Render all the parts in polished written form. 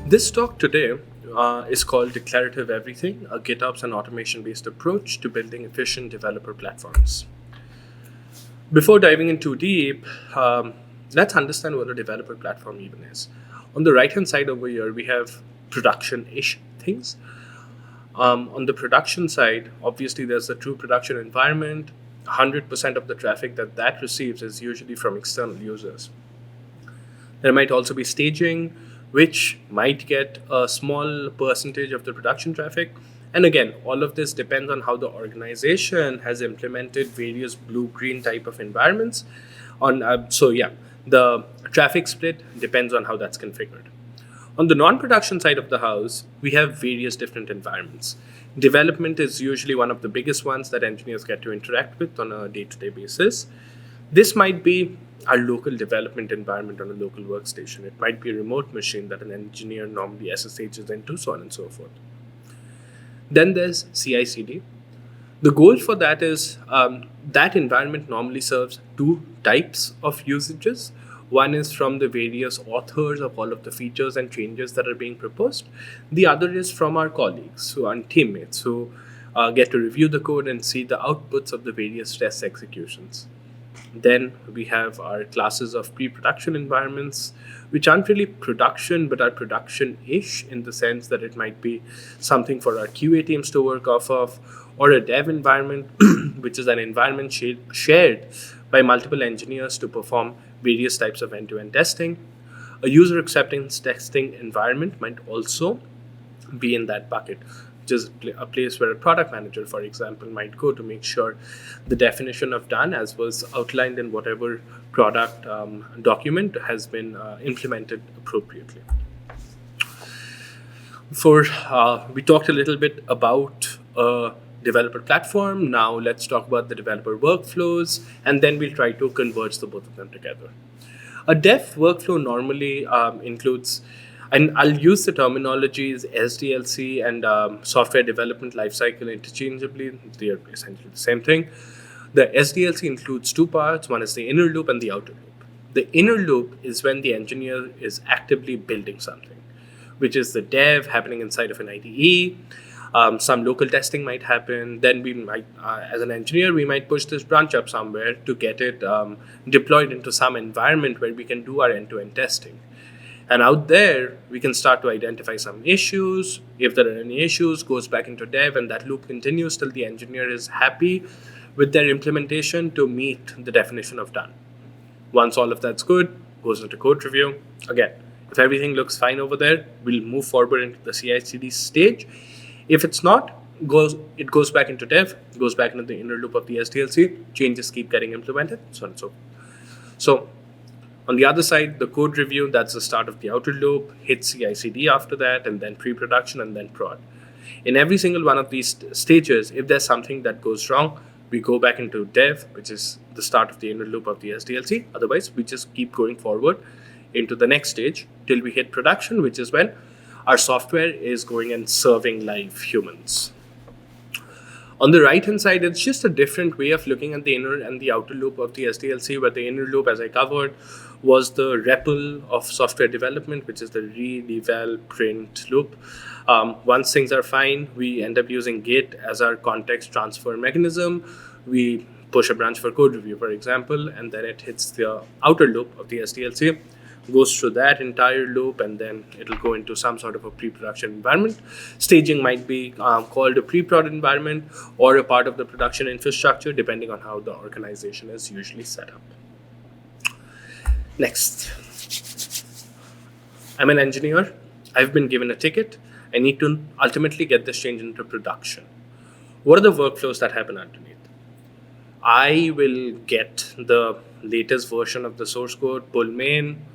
This talk today is called Declarative Everything, a GitOps and automation-based approach to building efficient developer platforms. Before diving in too deep, let's understand what a developer platform even is. On the right-hand side over here, we have production-ish things. On the production side, obviously there's the true production environment. 100% of the traffic that receives is usually from external users. There might also be staging, which might get a small percentage of the production traffic. And again, all of this depends on how the organization has implemented various blue-green type of environments. The traffic split depends on how that's configured. On the non-production side of the house, we have various different environments. Development is usually one of the biggest ones that engineers get to interact with on a day-to-day basis. This might be our local development environment on a local workstation. It might be a remote machine that an engineer normally SSHs into, so on and so forth. Then there's CI/CD. The goal for that is that environment normally serves two types of usages. One is from the various authors of all of the features and changes that are being proposed. The other is from our colleagues and teammates who get to review the code and see the outputs of the various test executions. Then we have our classes of pre-production environments, which aren't really production, but are production-ish in the sense that it might be something for our QA teams to work off of, or a dev environment, which is an environment shared by multiple engineers to perform various types of end-to-end testing. A user acceptance testing environment might also be in that bucket, which is a place where a product manager, for example, might go to make sure the definition of done, as was outlined in whatever product document, has been implemented appropriately. We talked a little bit about a developer platform. Now let's talk about the developer workflows, and then we'll try to converge the both of them together. A dev workflow normally includes, and I'll use the terminologies SDLC and software development lifecycle interchangeably. They are essentially the same thing. The SDLC includes two parts. One is the inner loop and the outer loop. The inner loop is when the engineer is actively building something, which is the dev happening inside of an IDE. Some local testing might happen. Then we might, as an engineer, we might push this branch up somewhere to get it deployed into some environment where we can do our end-to-end testing. And out there, we can start to identify some issues. If there are any issues, goes back into dev, and that loop continues till the engineer is happy with their implementation to meet the definition of done. Once all of that's good, goes into code review. Again, if everything looks fine over there, we'll move forward into the CI/CD stage. If it's not, it goes back into dev, goes back into the inner loop of the SDLC, changes keep getting implemented, so on and so forth. So on the other side, the code review, that's the start of the outer loop, hits CI/CD after that, and then pre-production, and then prod. In every single one of these stages, if there's something that goes wrong, we go back into dev, which is the start of the inner loop of the SDLC. Otherwise, we just keep going forward into the next stage till we hit production, which is when our software is going and serving live humans. On the right-hand side, it's just a different way of looking at the inner and the outer loop of the SDLC, where the inner loop, as I covered, was the REPL of software development, which is the read, eval, print loop. Once things are fine, we end up using Git as our context transfer mechanism. We push a branch for code review, for example, and then it hits the outer loop of the SDLC, goes through that entire loop, and then it'll go into some sort of a pre-production environment. Staging might be called a pre-prod environment or a part of the production infrastructure, depending on how the organization is usually set up. Next, I'm an engineer. I've been given a ticket. I need to ultimately get this change into production. What are the workflows that happen underneath? I will get the latest version of the source code, pull main,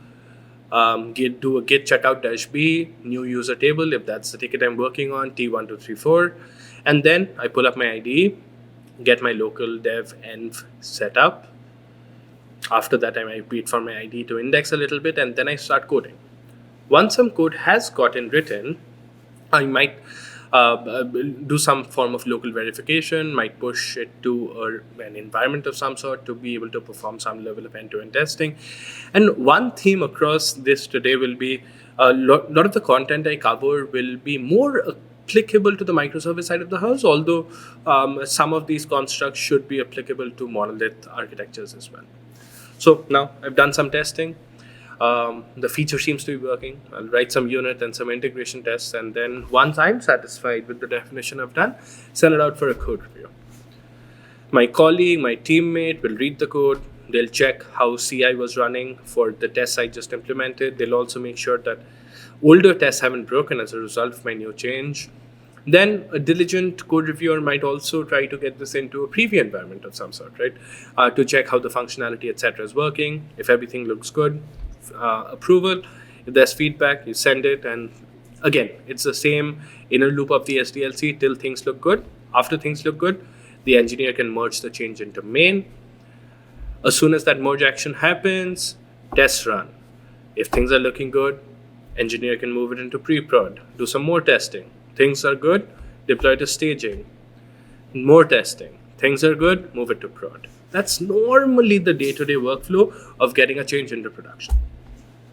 do a git checkout -b, new user table, if that's the ticket I'm working on, T1234, and then I pull up my IDE, get my local dev env set up. After that, I might wait for my IDE to index a little bit, and then I start coding. Once some code has gotten written, I might do some form of local verification, might push it to an environment of some sort to be able to perform some level of end-to-end testing. And one theme across this today will be A lot of the content I cover will be more applicable to the microservice side of the house, although some of these constructs should be applicable to monolith architectures as well. So now I've done some testing. The feature seems to be working. I'll write some unit and some integration tests, and then once I'm satisfied with the definition I've done, send it out for a code review. My colleague, my teammate will read the code. They'll check how CI was running for the tests I just implemented. They'll also make sure that older tests haven't broken as a result of my new change. Then a diligent code reviewer might also try to get this into a preview environment of some sort, right? To check how the functionality, etc., is working. If everything looks good, approval. If there's feedback, you send it. And again, it's the same inner loop of the SDLC till things look good. After things look good, the engineer can merge the change into main. As soon as that merge action happens, tests run. If things are looking good, engineer can move it into pre-prod, do some more testing. Things are good, deploy to staging. More testing. Things are good, move it to prod. That's normally the day-to-day workflow of getting a change into production.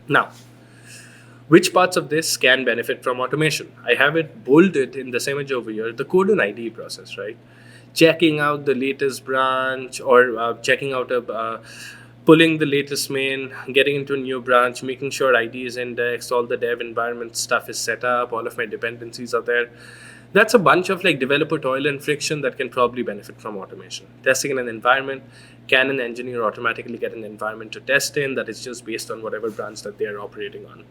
Now, which parts of this can benefit from automation? I have it bolded in this image over here, the code and IDE process, right? Checking out the latest branch or checking out pulling the latest main, getting into a new branch, making sure ID is indexed, all the dev environment stuff is set up, all of my dependencies are there. That's a bunch of like developer toil and friction that can probably benefit from automation. Testing in an environment, can an engineer automatically get an environment to test in that is just based on whatever branch that they are operating on?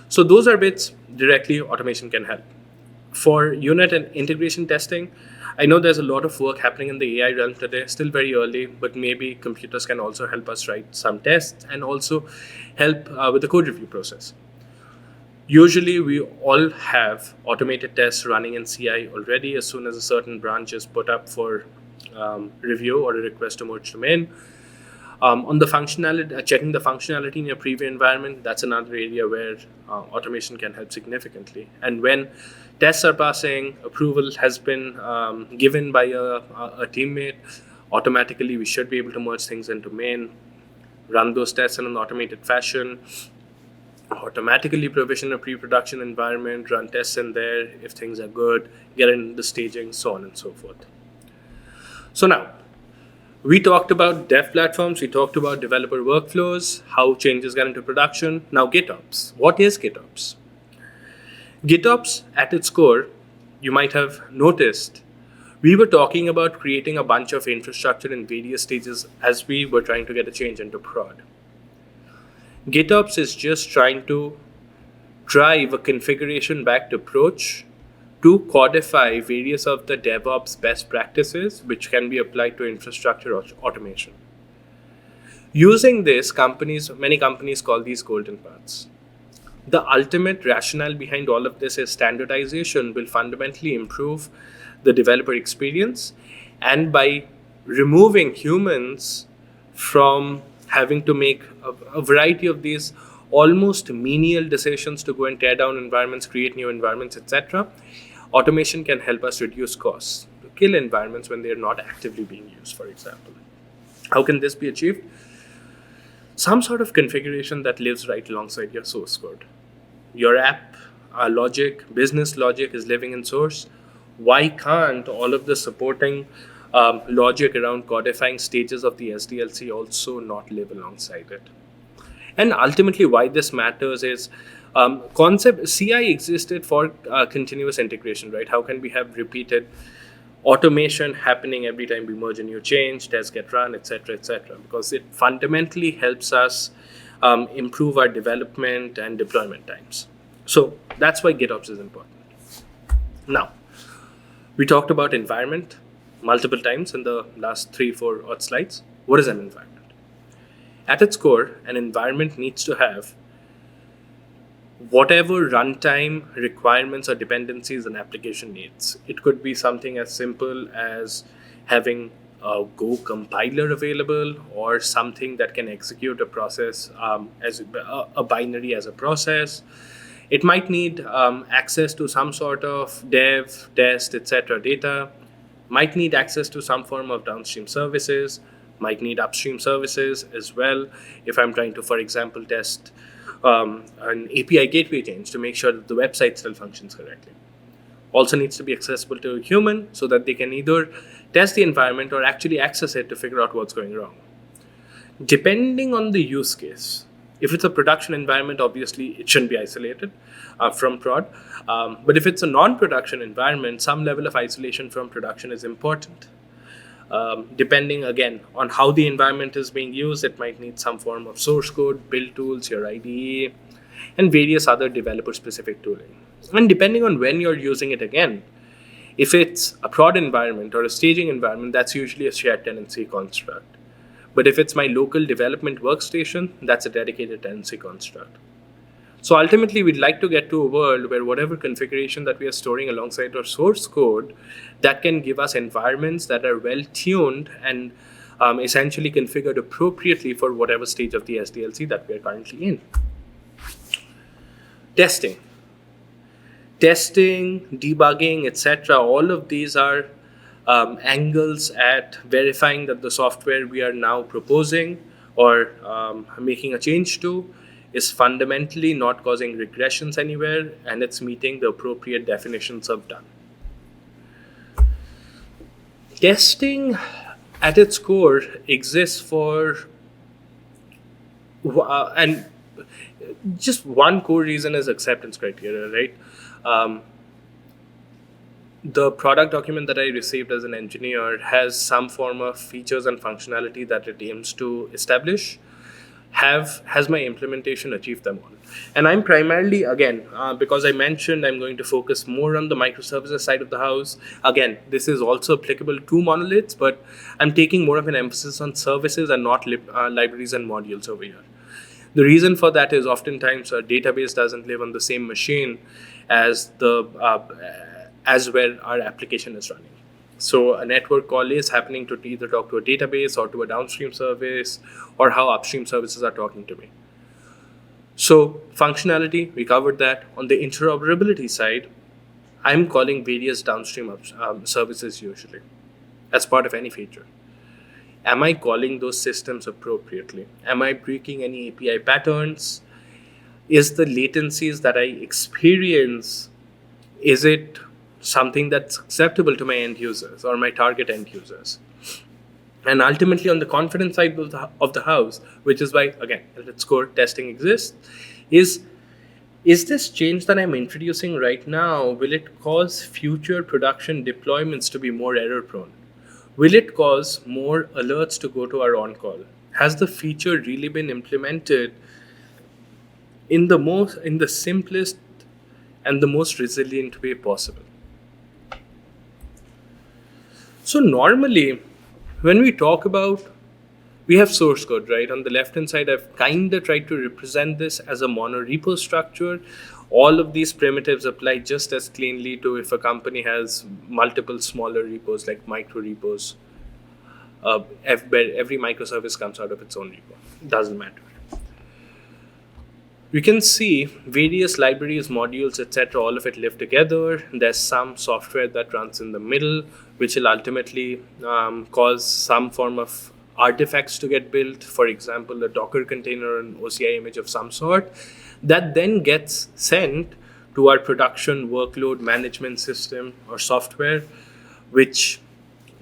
So those are bits directly automation can help. For unit and integration testing, I know there's a lot of work happening in the AI realm today, still very early, but maybe computers can also help us write some tests and also help with the code review process. Usually, we all have automated tests running in CI already as soon as a certain branch is put up for review or a request to merge to main. On the functionality, checking the functionality in your preview environment, that's another area where automation can help significantly. And when tests are passing, approval has been given by a teammate, automatically we should be able to merge things into main, run those tests in an automated fashion, automatically provision a pre-production environment, run tests in there if things are good, get in the staging, so on and so forth. So now, we talked about dev platforms, we talked about developer workflows, how changes get into production. Now GitOps. What is GitOps? GitOps, at its core, you might have noticed, we were talking about creating a bunch of infrastructure in various stages as we were trying to get a change into prod. GitOps is just trying to drive a configuration-backed approach to codify various of the DevOps best practices which can be applied to infrastructure automation. Using this, many companies call these golden paths. The ultimate rationale behind all of this is standardization will fundamentally improve the developer experience, and by removing humans from having to make a variety of these almost menial decisions to go and tear down environments, create new environments, etc., automation can help us reduce costs to kill environments when they are not actively being used, for example. How can this be achieved? Some sort of configuration that lives right alongside your source code. Your app logic, business logic is living in source. Why can't all of the supporting logic around codifying stages of the SDLC also not live alongside it? And ultimately why this matters is CI existed for continuous integration, right? How can we have repeated automation happening every time we merge a new change, tests get run, etc., etc.? Because it fundamentally helps us improve our development and deployment times. So that's why GitOps is important. Now, we talked about environment multiple times in the last 3-4 odd slides. What is an environment? At its core, an environment needs to have whatever runtime requirements or dependencies an application needs. It could be something as simple as having a Go compiler available, or something that can execute a process as a binary as a process. It might need access to some sort of dev, test, etc. data, might need access to some form of downstream services, might need upstream services as well. If I'm trying to, for example, test an API gateway change to make sure that the website still functions correctly. Also needs to be accessible to a human so that they can either test the environment or actually access it to figure out what's going wrong. Depending on the use case, if it's a production environment, obviously it shouldn't be isolated from prod. But if it's a non-production environment, some level of isolation from production is important. Depending, again, on how the environment is being used, it might need some form of source code, build tools, your IDE, and various other developer-specific tooling. And depending on when you're using it again, if it's a prod environment or a staging environment, that's usually a shared tenancy construct. But if it's my local development workstation, that's a dedicated tenancy construct. So ultimately, we'd like to get to a world where whatever configuration that we are storing alongside our source code, that can give us environments that are well-tuned and essentially configured appropriately for whatever stage of the SDLC that we are currently in. Testing, debugging, etc. All of these are angles at verifying that the software we are now proposing or making a change to is fundamentally not causing regressions anywhere, and it's meeting the appropriate definitions of done. Testing at its core exists for, and just one core reason is acceptance criteria, right? The product document that I received as an engineer has some form of features and functionality that it aims to establish. Has my implementation achieved them all? And I'm primarily, again, because I mentioned I'm going to focus more on the microservices side of the house. Again, this is also applicable to monoliths, but I'm taking more of an emphasis on services and not libraries and modules over here. The reason for that is oftentimes a database doesn't live on the same machine as as where our application is running. So a network call is happening to either talk to a database or to a downstream service, or how upstream services are talking to me. So functionality, we covered that. On the interoperability side, I'm calling various downstream services usually as part of any feature. Am I calling those systems appropriately? Am I breaking any API patterns? Is the latencies that I experience, is it something that's acceptable to my end users or my target end users? And ultimately, on the confidence side of the house, which is why, again, at its core, testing exists, is this change that I'm introducing right now, will it cause future production deployments to be more error prone? Will it cause more alerts to go to our on-call? Has the feature really been implemented in the simplest and the most resilient way possible? So normally, when we talk about, we have source code, right? On the left-hand side, I've kind of tried to represent this as a monorepo structure. All of these primitives apply just as cleanly to if a company has multiple smaller repos, like micro repos. Every microservice comes out of its own repo. Doesn't matter. You can see various libraries, modules, etc. All of it live together. There's some software that runs in the middle, which will ultimately cause some form of artifacts to get built. For example, a Docker container or an OCI image of some sort that then gets sent to our production workload management system or software, which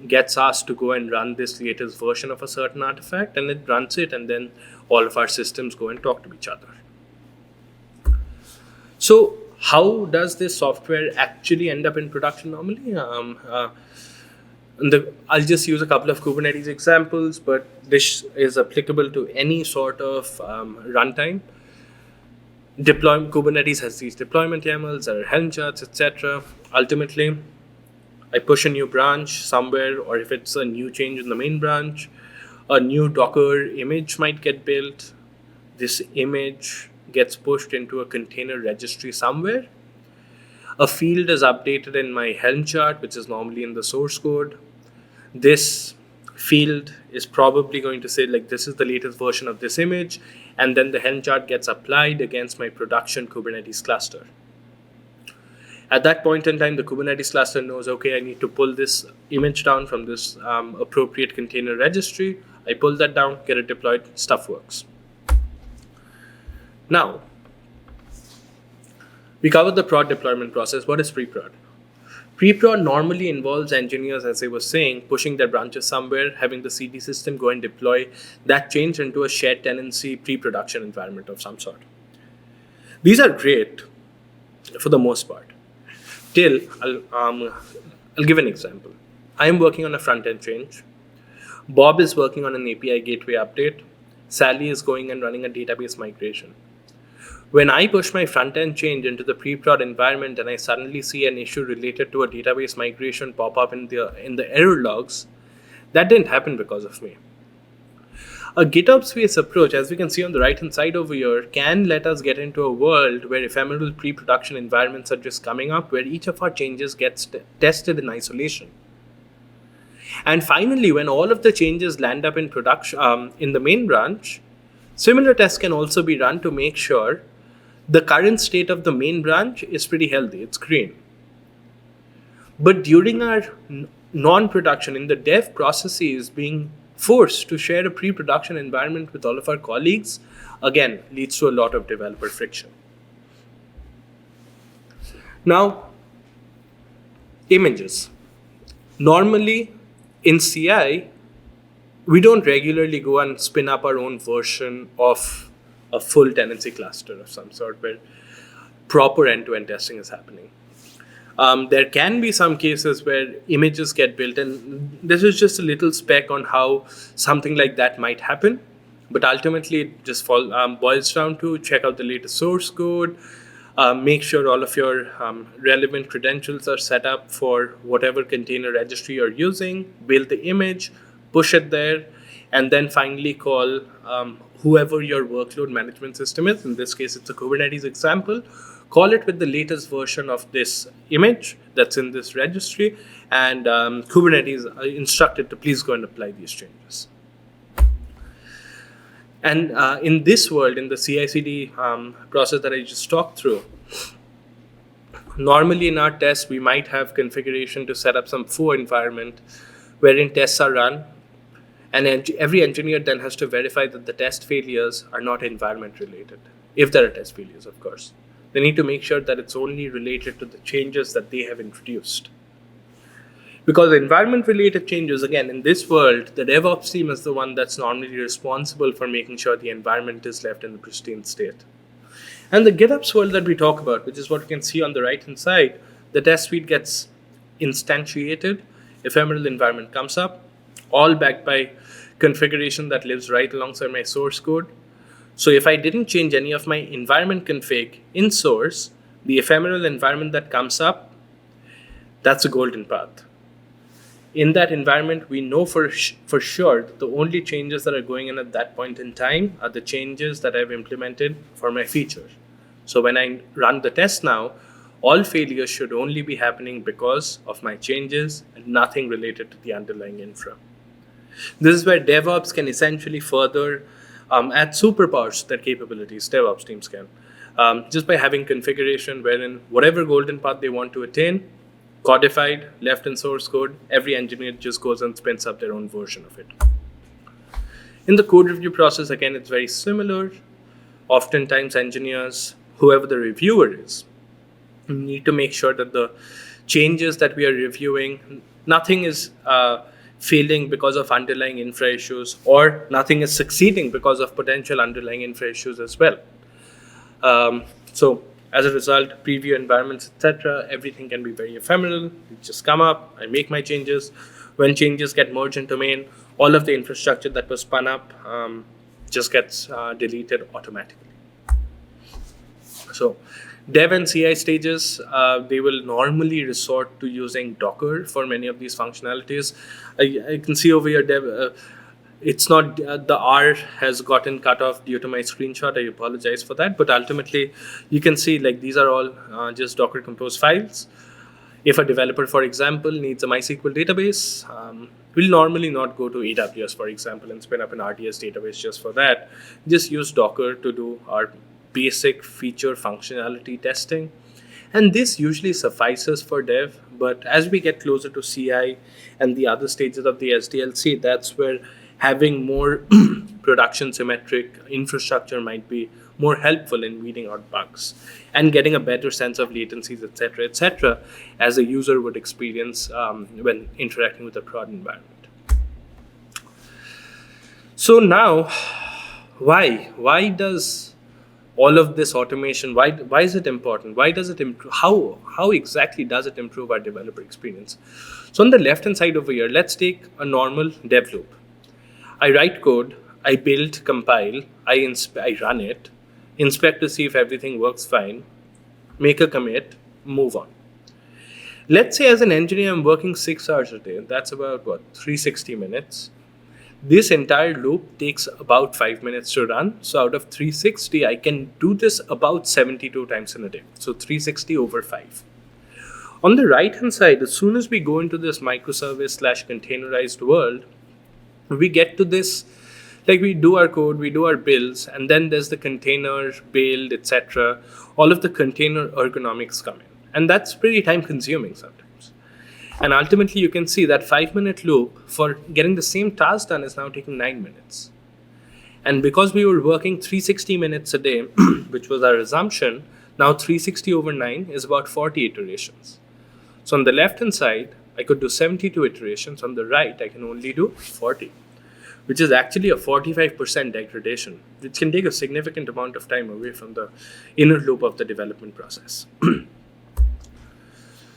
gets us to go and run this latest version of a certain artifact, and it runs it, and then all of our systems go and talk to each other. So how does this software actually end up in production normally? I'll just use a couple of Kubernetes examples, but this is applicable to any sort of runtime. Kubernetes has these deployment YAMLs, there are Helm charts, etc. Ultimately, I push a new branch somewhere, or if it's a new change in the main branch, a new Docker image might get built. This image gets pushed into a container registry somewhere. A field is updated in my Helm chart, which is normally in the source code. This field is probably going to say, like, this is the latest version of this image, and then the Helm chart gets applied against my production Kubernetes cluster. At that point in time, the Kubernetes cluster knows, okay, I need to pull this image down from this appropriate container registry. I pull that down, get it deployed, stuff works. Now, we covered the prod deployment process. What is pre-prod? Pre-prod normally involves engineers, as I was saying, pushing their branches somewhere, having the CD system go and deploy that change into a shared tenancy pre-production environment of some sort. These are great for the most part. Till, I'll give an example. I am working on a front-end change. Bob is working on an API gateway update. Sally is going and running a database migration. When I push my front-end change into the pre-prod environment and I suddenly see an issue related to a database migration pop up in the error logs, that didn't happen because of me. A GitOps-based approach, as we can see on the right-hand side over here, can let us get into a world where ephemeral pre-production environments are just coming up, where each of our changes gets tested in isolation. And finally, when all of the changes land up in production in the main branch, similar tests can also be run to make sure the current state of the main branch is pretty healthy, it's green. But during our non-production, in the dev processes, being forced to share a pre-production environment with all of our colleagues, again, leads to a lot of developer friction. Now, images. Normally, in CI, we don't regularly go and spin up our own version of a full tenancy cluster of some sort where proper end-to-end testing is happening. There can be some cases where images get built, and this is just a little spec on how something like that might happen. But ultimately, it just boils down to check out the latest source code, make sure all of your relevant credentials are set up for whatever container registry you're using, build the image, push it there, and then finally call whoever your workload management system is. In this case, it's a Kubernetes example. Call it with the latest version of this image that's in this registry, and Kubernetes instructed to please go and apply these changes. And in this world, in the CI/CD process that I just talked through, normally in our tests, we might have configuration to set up some foo environment wherein tests are run. And every engineer then has to verify that the test failures are not environment related. If there are test failures, of course. They need to make sure that it's only related to the changes that they have introduced. Because environment related changes, again, in this world, the DevOps team is the one that's normally responsible for making sure the environment is left in the pristine state. And the GitOps world that we talk about, which is what you can see on the right-hand side, the test suite gets instantiated, ephemeral environment comes up, all backed by configuration that lives right alongside my source code. So if I didn't change any of my environment config in source, the ephemeral environment that comes up, that's a golden path. In that environment, we know for sure that the only changes that are going in at that point in time are the changes that I've implemented for my feature. So when I run the test now, all failures should only be happening because of my changes and nothing related to the underlying infra. This is where DevOps can essentially further add superpowers to their capabilities, DevOps teams can. Just by having configuration wherein whatever golden path they want to attain, codified, left in source code, every engineer just goes and spins up their own version of it. In the code review process, again, it's very similar. Oftentimes engineers, whoever the reviewer is, need to make sure that the changes that we are reviewing, nothing is failing because of underlying infra issues, or nothing is succeeding because of potential underlying infra issues as well. So as a result, preview environments, etc., everything can be very ephemeral. You just come up, I make my changes. When changes get merged into main, all of the infrastructure that was spun up just gets deleted automatically. So dev and CI stages, they will normally resort to using Docker for many of these functionalities. I can see over here, dev, it's not, the R has gotten cut off due to my screenshot. I apologize for that. But ultimately, you can see like these are all just Docker Compose files. If a developer, for example, needs a MySQL database, we'll normally not go to AWS, for example, and spin up an RDS database just for that. Just use Docker to do our basic feature functionality testing. And this usually suffices for dev, but as we get closer to CI and the other stages of the SDLC, that's where having more production symmetric infrastructure might be more helpful in weeding out bugs and getting a better sense of latencies, etc., as a user would experience when interacting with a prod environment. So now, why does all of this automation, why is it important? Why does it improve? How exactly does it improve our developer experience? So on the left hand side over here, let's take a normal dev loop. I write code, I build, compile, I run it, inspect to see if everything works fine, make a commit, move on. Let's say as an engineer, I'm working 6 hours a day. That's about 360 minutes. This entire loop takes about 5 minutes to run. So out of 360, I can do this about 72 times in a day. So 360 over 5. On the right hand side, as soon as we go into this microservice/containerized world, we get to this, like we do our code, we do our builds, and then there's the container build, etc. All of the container ergonomics come in. And that's pretty time consuming sometimes. And ultimately, you can see that 5-minute loop for getting the same task done is now taking 9 minutes. And because we were working 360 minutes a day, which was our assumption, now 360 over 9 is about 40 iterations. So on the left-hand side, I could do 72 iterations. On the right, I can only do 40, which is actually a 45% degradation, which can take a significant amount of time away from the inner loop of the development process.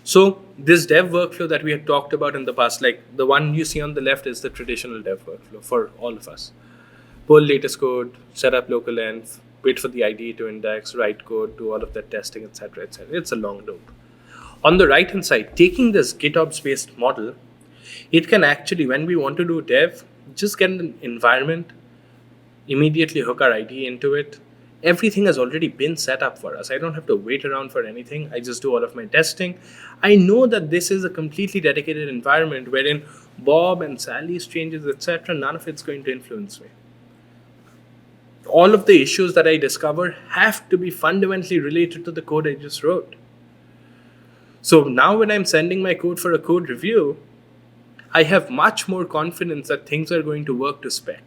So this dev workflow that we had talked about in the past, like the one you see on the left is the traditional dev workflow for all of us. Pull latest code, set up local env, wait for the IDE to index, write code, do all of that testing, etc., etc. It's a long loop. On the right-hand side, taking this GitOps-based model, it can actually, when we want to do dev, just get an environment, immediately hook our IDE into it. Everything has already been set up for us. I don't have to wait around for anything. I just do all of my testing. I know that this is a completely dedicated environment wherein Bob and Sally's changes, etc., none of it's going to influence me. All of the issues that I discover have to be fundamentally related to the code I just wrote. So now when I'm sending my code for a code review, I have much more confidence that things are going to work to spec.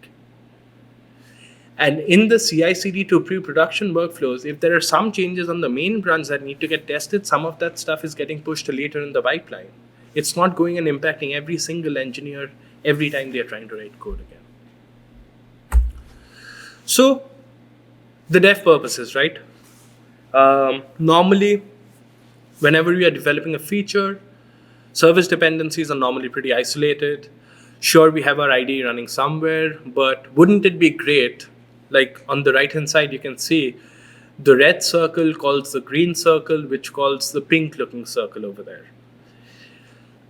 And in the CI/CD to pre-production workflows, if there are some changes on the main branch that need to get tested, some of that stuff is getting pushed to later in the pipeline. It's not going and impacting every single engineer every time they're trying to write code again. So the dev purposes, right? Normally, whenever we are developing a feature, service dependencies are normally pretty isolated. Sure, we have our IDE running somewhere, but wouldn't it be great? Like on the right hand side, you can see the red circle calls the green circle, which calls the pink looking circle over there.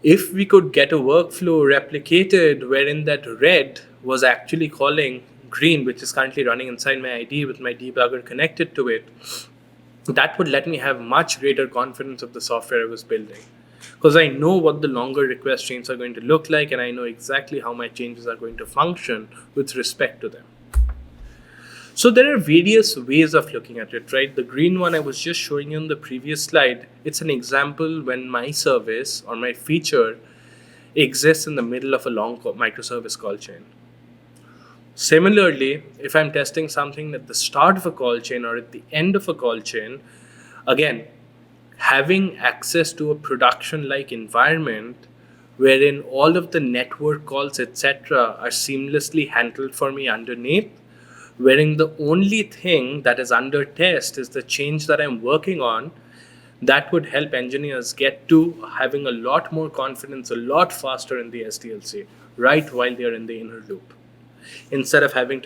If we could get a workflow replicated wherein that red was actually calling green, which is currently running inside my IDE with my debugger connected to it, that would let me have much greater confidence of the software I was building. Because I know what the longer request chains are going to look like, and I know exactly how my changes are going to function with respect to them. So there are various ways of looking at it, right? The green one I was just showing you on the previous slide, it's an example when my service or my feature exists in the middle of a long microservice call chain. Similarly, if I'm testing something at the start of a call chain or at the end of a call chain, again, having access to a production-like environment wherein all of the network calls, etc., are seamlessly handled for me underneath, wherein the only thing that is under test is the change that I'm working on, that would help engineers get to having a lot more confidence a lot faster in the SDLC, right while they're in the inner loop. Instead of having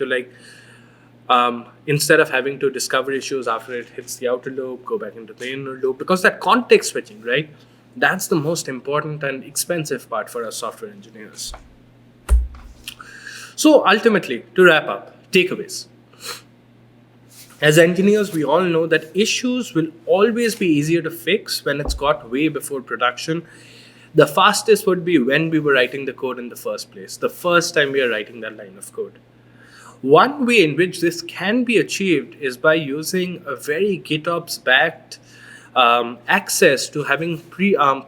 to discover issues after it hits the outer loop, go back into the inner loop, because that context switching, right? That's the most important and expensive part for us software engineers. So ultimately, to wrap up, takeaways. As engineers, we all know that issues will always be easier to fix when it's got way before production. The fastest would be when we were writing the code in the first place, the first time we are writing that line of code. One way in which this can be achieved is by using a very GitOps-backed access to having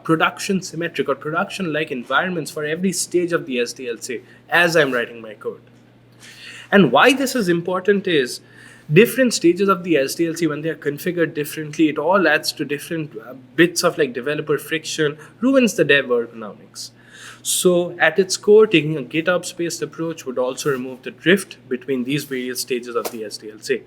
production symmetric or production-like environments for every stage of the SDLC as I'm writing my code. And why this is important is different stages of the SDLC, when they are configured differently, it all adds to different bits of like developer friction, ruins the dev ergonomics. So at its core, taking a GitOps-based approach would also remove the drift between these various stages of the SDLC.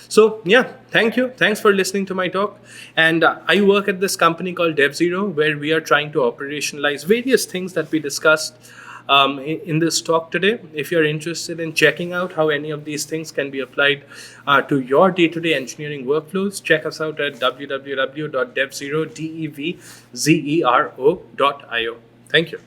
So yeah, thank you. Thanks for listening to my talk. And I work at this company called DevZero, where we are trying to operationalize various things that we discussed in this talk today. If you're interested in checking out how any of these things can be applied to your day-to-day engineering workflows, check us out at www.devzero.io. Thank you.